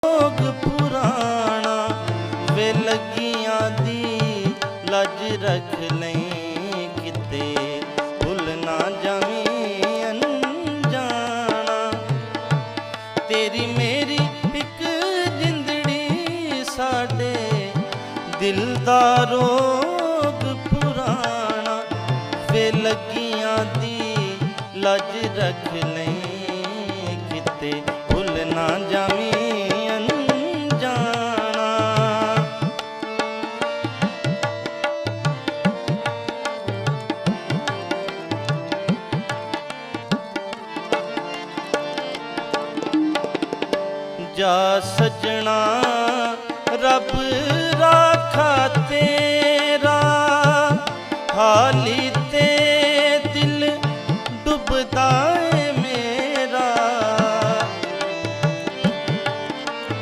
ਰੋਗ ਪੁਰਾਣਾ ਵੇ ਲੱਗੀਆਂ ਦੀ ਲੱਜ ਰੱਖ ਲਈ ਕਿਤੇ ਭੁੱਲ ਨਾ ਜਾਵੀਂ ਅਣਜਾਣਾ। ਤੇਰੀ ਮੇਰੀ ਇੱਕ ਜਿੰਦੜੀ ਸਾਡੇ ਦਿਲ ਦਾ ਰੋਗ ਪੁਰਾਣਾ ਵੇ ਲੱਗੀਆਂ ਦੀ ਲੱਜ ਰੱਖ ਲਈ ਕਿਤੇ ਭੁੱਲ ਨਾ ਜਾਵੀਂ ਅਣਜਾਣਾ। ਜਾ ਸਜਣਾ ਰੱਬ ਰਾਖਾ ਤੇਰਾ ਹਾਲੀ